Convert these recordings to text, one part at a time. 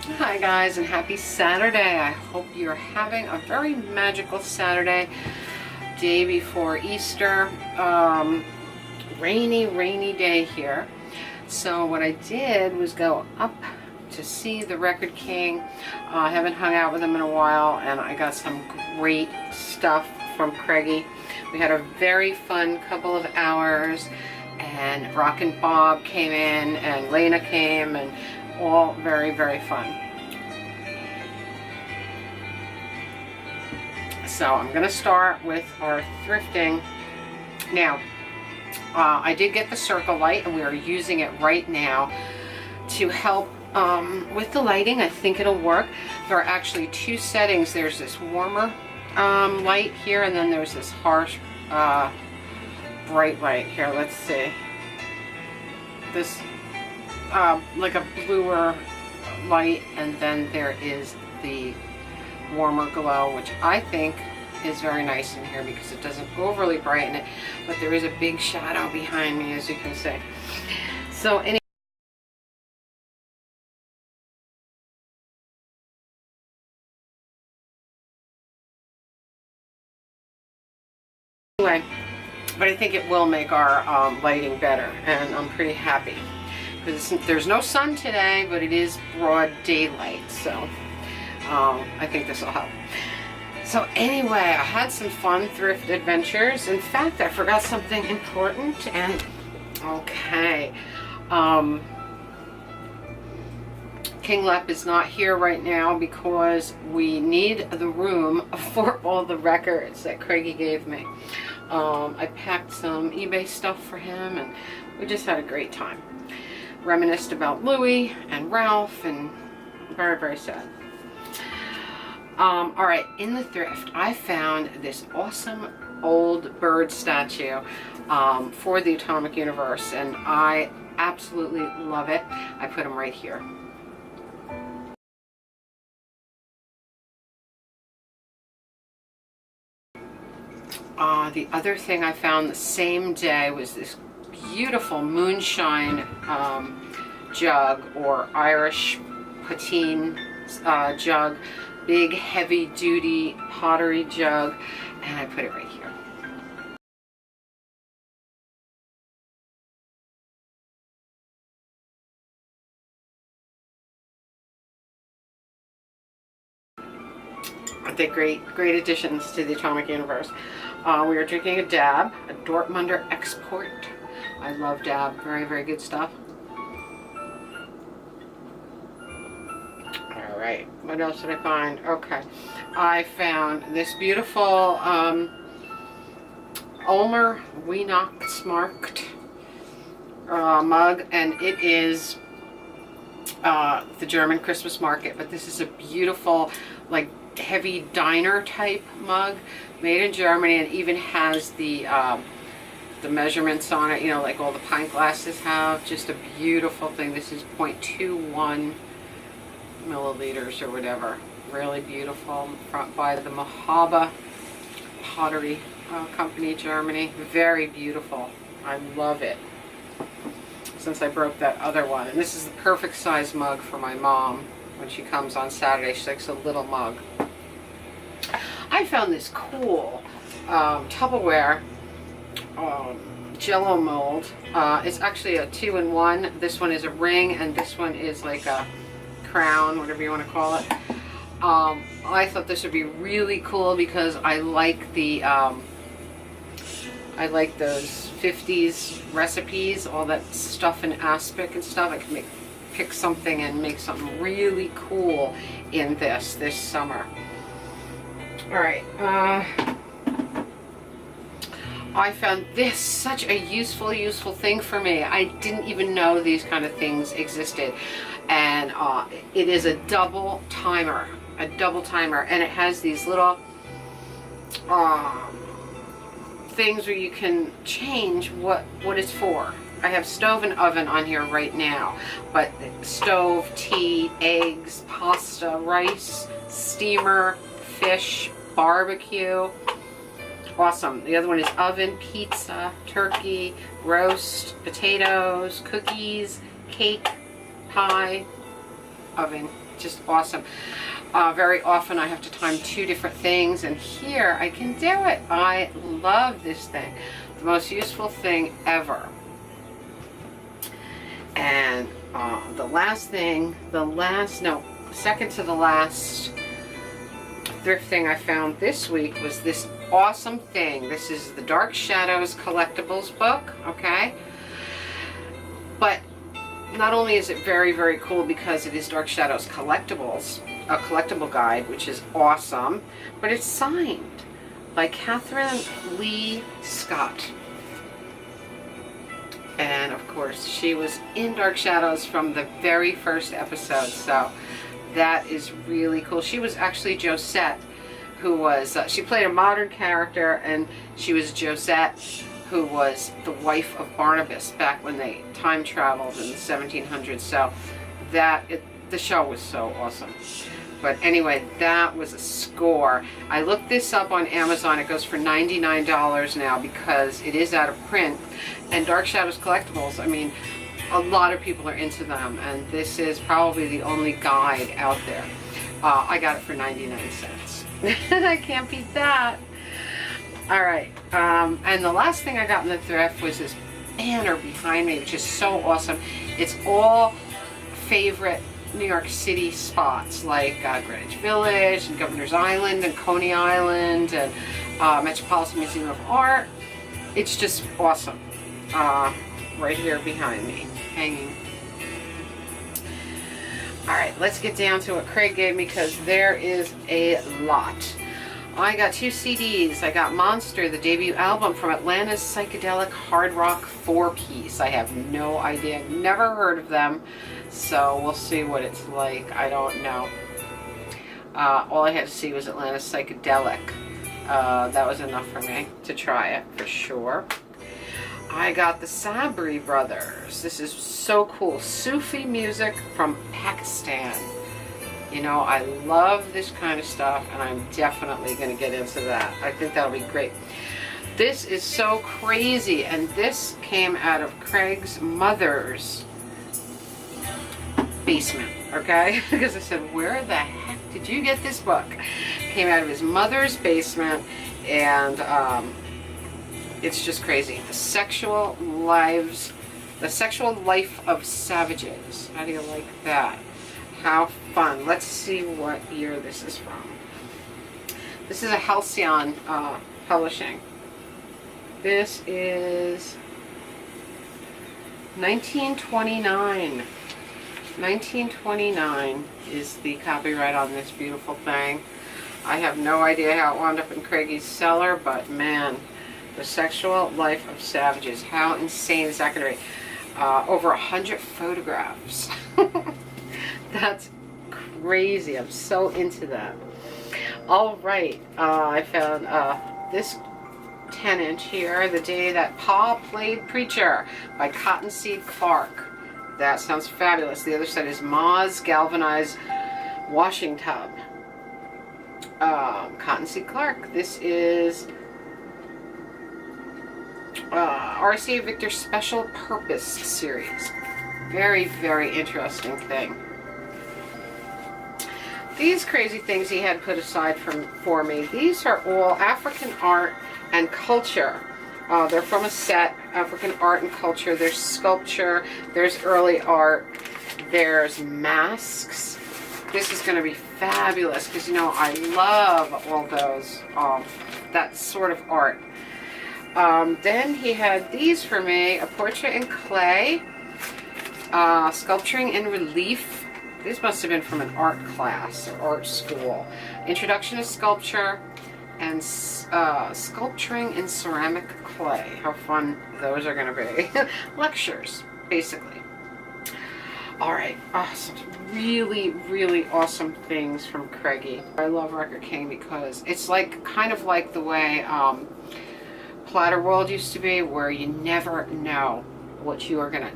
Hi guys, and happy Saturday. I hope you're having a very magical Saturday, day before Easter. Rainy day here. So what I did was go up to see the Record King. I haven't hung out with him in a while, and I got some great stuff from Craigie. We had a very fun couple of hours, and Rockin' Bob came in, and Lena came, and all very, very fun. So I'm going to start with our thrifting. Now, I did get the circle light, and we are using it right now to help with the lighting. I think it'll work. There are actually two settings. There's this warmer light here, and then there's this harsh bright light here. Let's see. This like a bluer light, and then there is the warmer glow, which I think is very nice in here because it doesn't overly brighten it, but there is a big shadow behind me, as you can see. So anyway, but I think it will make our lighting better, and I'm pretty happy because there's no sun today, but it is broad daylight, so I think this will help. So anyway, I had some fun thrift adventures. In fact, I forgot something important, and okay. King Lep is not here right now because we need the room for all the records that Craigie gave me. I packed some eBay stuff for him, and we just had a great time. Reminisced about Louie and Ralph, and very, very sad. All right, in the thrift, I found this awesome old bird statue for the Atomic Universe, and I absolutely love it. I put him right here. The other thing I found the same day was this beautiful moonshine jug, or Irish poteen jug. Big heavy duty pottery jug, and I put it right here. They're great additions to the Atomic Universe. We are drinking a Dab, a Dortmunder Export. I love Dab, very, very good stuff. Alright, what else did I find? Okay, I found this beautiful Ulmer Weihnachtsmarkt mug, and it is the German Christmas market, but this is a beautiful, like, heavy diner type mug made in Germany, and even has the measurements on it, you know, like all the pint glasses have. Just a beautiful thing. This is 0.21 milliliters or whatever. Really beautiful. By the Mahaba Pottery Company, Germany. Very beautiful. I love it. Since I broke that other one. And this is the perfect size mug for my mom when she comes on Saturday. She likes a little mug. I found this cool Tupperware Jello mold. It's actually a 2-in-1. This one is a ring, and this one is like a crown, whatever you want to call it. I thought this would be really cool because I like the I like those 50s recipes, all that stuff in aspic and stuff. I can pick something and make something really cool in this summer. All right, I found this such a useful thing for me. I didn't even know these kind of things existed, and it is a double timer, and it has these little things where you can change what it's for. I have stove and oven on here right now, but stove, tea, eggs, pasta, rice, steamer, fish, barbecue. Awesome. The other one is oven, pizza, turkey, roast, potatoes, cookies, cake, pie. oven. Just awesome. Very often I have to time 2 different things, and here I can do it. I love this thing. The most useful thing ever. And second to the last thrift thing I found this week was this awesome thing. This is the Dark Shadows collectibles book, okay? But not only is it very, very cool because it is Dark Shadows collectibles, a collectible guide, which is awesome, but it's signed by Catherine Lee Scott. And of course, she was in Dark Shadows from the very first episode, so that is really cool. She was actually Josette, who was, she played a modern character, and she was Josette, who was the wife of Barnabas back when they time traveled in the 1700s. So the show was so awesome. But anyway, that was a score. I looked this up on Amazon. It goes for $99 now because it is out of print. And Dark Shadows collectibles, I mean, a lot of people are into them, and this is probably the only guide out there. I got it for 99 cents. I can't beat that. All right, and the last thing I got in the thrift was this banner behind me, which is so awesome. It's all favorite New York City spots like Greenwich Village and Governor's Island and Coney Island and Metropolitan Museum of Art. It's just awesome. Right here behind me, hanging. All right, let's get down to what Craig gave me because there is a lot. I got 2 CDs. I got Monster, the debut album from Atlanta's psychedelic hard rock 4-piece. I have no idea. Never heard of them, so we'll see what it's like. I don't know. All I had to see was Atlanta's psychedelic. That was enough for me to try it for sure. I got the Sabri Brothers. This is so cool. Sufi music from Pakistan. You know, I love this kind of stuff, and I'm definitely going to get into that. I think that'll be great. This is so crazy, and this came out of Craig's mother's basement, okay? Because I said, where the heck did you get this book? Came out of his mother's basement, and it's just crazy. The sexual life of savages. How do you like that? How fun. Let's see what year this is from. This is a Halcyon publishing. This is 1929. 1929 is the copyright on this beautiful thing. I have no idea how it wound up in Craigie's cellar, but man, the sexual life of savages. How insane is that going to be? Over 100 photographs. That's crazy. I'm so into that. All right, I found this 10-inch here, The Day That Pa Played Preacher by Cottonseed Clark. That sounds fabulous. The other side is Ma's Galvanized Washing Tub. Cottonseed Clark. This is RCA Victor Special Purpose Series. Very, very interesting thing. These crazy things he had put aside for me. These are all African art and culture. They're from a set, African art and culture. There's sculpture, there's early art, there's masks. This is going to be fabulous because, you know, I love all those, that sort of art. Then he had these for me, a portrait in clay, sculpturing in relief. These must have been from an art class or art school. Introduction to sculpture and sculpturing in ceramic clay. How fun those are going to be. Lectures, basically. All right, awesome. Really, really awesome things from Craigie. I love Record King because it's like kind of like the way Platter World used to be, where you never know what you are going to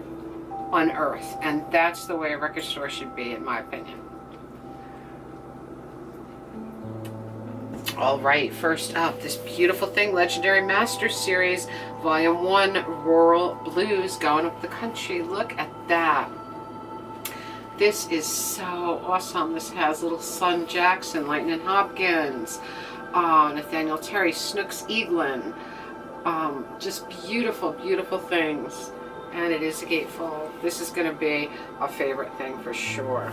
unearth, and that's the way a record store should be, in my opinion. All right, first up, this beautiful thing, Legendary Masters Series, Volume 1, Rural Blues, Going Up the Country. Look at that. This is so awesome. This has Little Son Jackson, Lightning Hopkins, Nathaniel Terry, Snooks Eaglin. Just beautiful, beautiful things. And it is a gatefold. This is going to be a favorite thing for sure.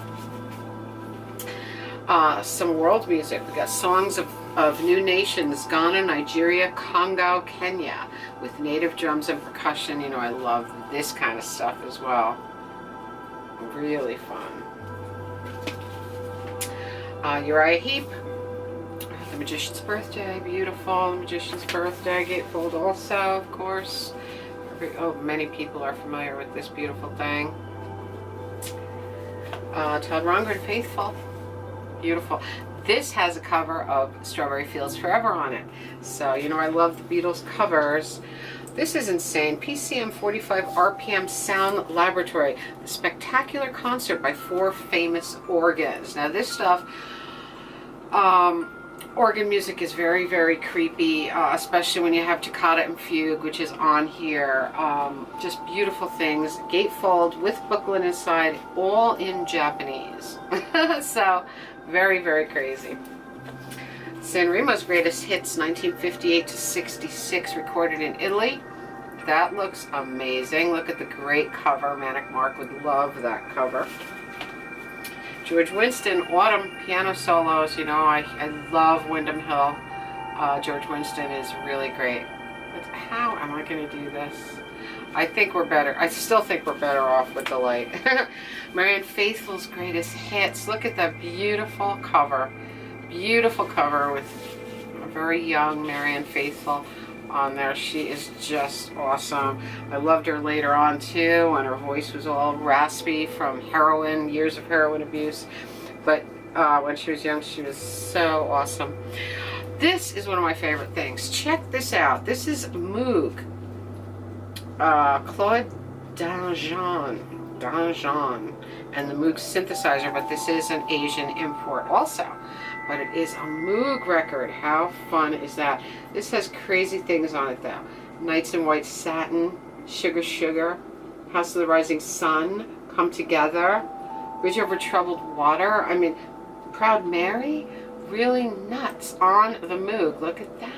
Some world music. We got songs of new nations: Ghana, Nigeria, Congo, Kenya, with native drums and percussion. You know, I love this kind of stuff as well. Really fun. Uriah Heep, The Magician's Birthday, beautiful. The Magician's Birthday, gatefold also, of course. Many people are familiar with this beautiful thing. Todd Rundgren, Faithful, beautiful. This has a cover of Strawberry Fields Forever on it. So, you know, I love the Beatles covers. This is insane. PCM 45 RPM Sound Laboratory, the spectacular concert by 4 famous organs. Now this stuff, organ music is very, very creepy, especially when you have Toccata and Fugue, which is on here. Just beautiful things. Gatefold with booklet inside, all in Japanese. So, very, very crazy. Sanremo's Greatest Hits, 1958 to 66, recorded in Italy. That looks amazing. Look at the great cover. Manic Mark would love that cover. George Winston, Autumn piano solos. You know, I love Windham Hill. George Winston is really great. But how am I going to do this? I think we're better. I still think we're better off with the light. Marianne Faithfull's Greatest Hits. Look at that beautiful cover. Beautiful cover with a very young Marianne Faithfull on there. She is just awesome. I loved her later on too, when her voice was all raspy from heroin, years of heroin abuse. But when she was young, she was so awesome. This is one of my favorite things. Check this out. This is Moog. Claude Danjon and the Moog synthesizer, but this is an Asian import also. But it is a Moog record. How fun is that? This has crazy things on it though. Nights in White Satin, Sugar Sugar, House of the Rising Sun, Come Together, Bridge Over Troubled Water. I mean, Proud Mary, really nuts on the Moog. Look at that.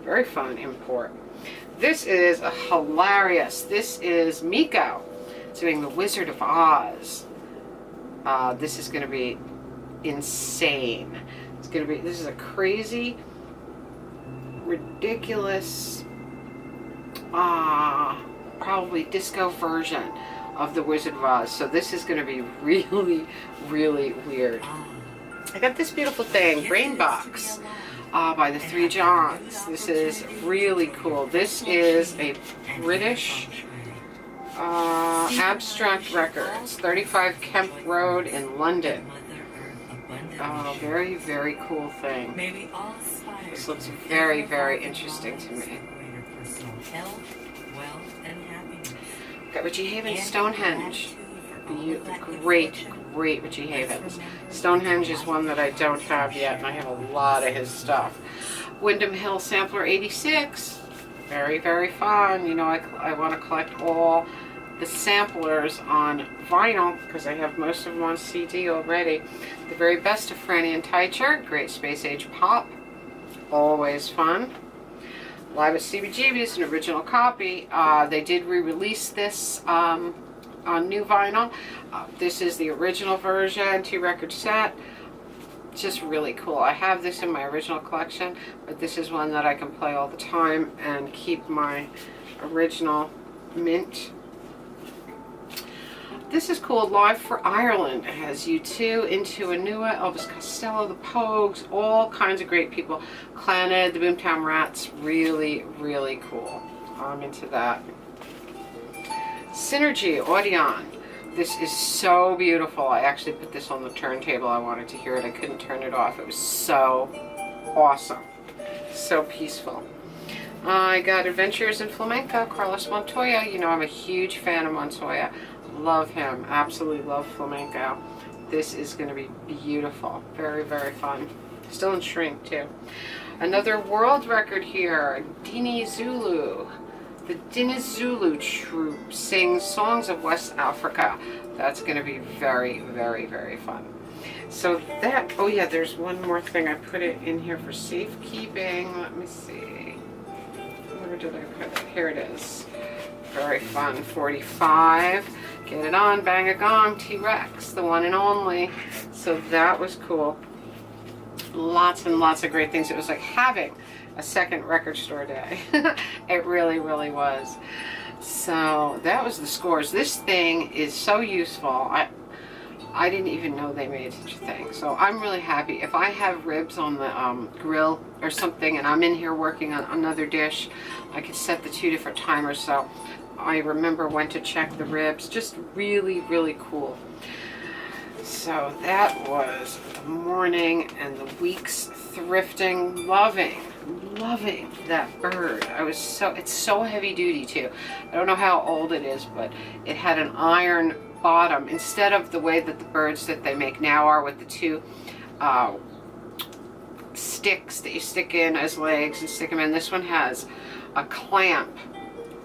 Very fun import. This is hilarious. This is Miko doing The Wizard of Oz. This is going to be insane. It's going to be, this is a crazy, ridiculous, probably disco version of The Wizard of Oz. So this is going to be really, really weird. I got this beautiful thing, Brainbox, by the Three Johns. This is really cool. This is a British Abstract Records, 35 Kemp Road in London. Very, very cool thing. This looks very, very interesting to me. Got Richie Havens, Stonehenge. Great, great Richie Havens. Stonehenge is one that I don't have yet, and I have a lot of his stuff. Windham Hill Sampler 86. Very, very fun. You know, I want to collect all the samplers on vinyl because I have most of them on CD already. The Very Best of Franny and Teicher, great space age pop, always fun. Live at CBGB's, an original copy. They did re-release this on new vinyl. This is the original version, 2-record set. Just really cool. I have this in my original collection, but this is one that I can play all the time and keep my original mint. This is cool, Live for Ireland. It has U2, Into Anua, Elvis Costello, the Pogues, all kinds of great people. Clannad, the Boomtown Rats, really, really cool. I'm into that. Synergy, Audion. This is so beautiful. I actually put this on the turntable. I wanted to hear it. I couldn't turn it off. It was so awesome. So peaceful. I got Adventures in Flamenco, Carlos Montoya. You know, I'm a huge fan of Montoya. Love him. Absolutely love flamenco. This is going to be beautiful. Very, very fun. Still in shrink, too. Another world record here. Dini Zulu. The Dinizulu troupe sings songs of West Africa. That's going to be very, very, very fun. So that, oh yeah, there's one more thing. I put it in here for safekeeping. Let me see. Where did I put it? Here it is. Very fun. 45. Get it on, bang a gong, T-Rex, the one and only. So that was cool. Lots and lots of great things. It was like having a second record store day. It really, really was. So that was the scores. This thing is so useful. I didn't even know they made such a thing. So I'm really happy. If I have ribs on the grill or something and I'm in here working on another dish, I could set the 2 different timers so I remember when to check the ribs. Just really, really cool. So that was the morning and the week's thrifting. Loving that bird. It's so heavy duty too. I don't know how old it is, but it had an iron bottom instead of the way that the birds that they make now are with the 2 sticks that you stick in as legs and stick them in. This one has a clamp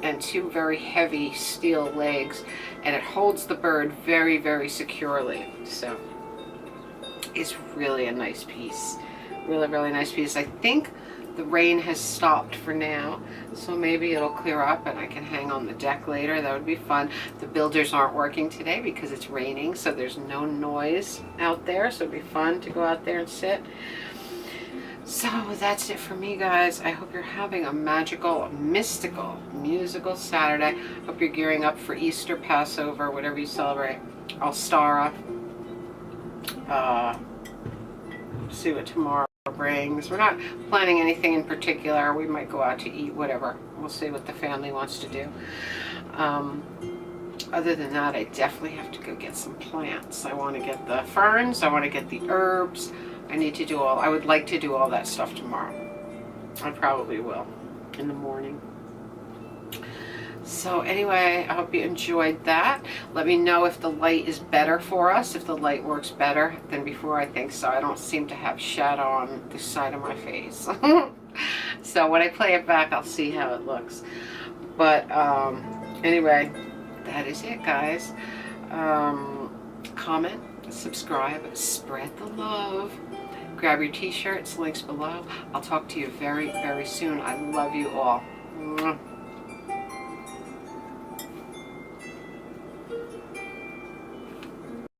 and 2 very heavy steel legs, and it holds the bird very, very securely. So it's really a nice piece. Really, really nice piece. I think the rain has stopped for now, so maybe it'll clear up and I can hang on the deck later. That would be fun. The builders aren't working today because it's raining, so there's no noise out there, so it'd be fun to go out there and sit. So that's it for me, guys. I hope you're having a magical, mystical, musical Saturday. Hope you're gearing up for Easter, Passover, whatever you celebrate. Alstara. See what tomorrow brings. We're not planning anything in particular. We might go out to eat, whatever. We'll see what the family wants to do. Other than that, I definitely have to go get some plants. I want to get the ferns. I want to get the herbs. I would like to do all that stuff tomorrow. I probably will in the morning. So anyway, I hope you enjoyed that. Let me know if the light is better for us, if the light works better than before. I think so. I don't seem to have shadow on this side of my face. So when I play it back, I'll see how it looks. But anyway, that is it, guys. Comment, subscribe, spread the love. Grab your t-shirts, links below. I'll talk to you very, very soon. I love you all. Mwah.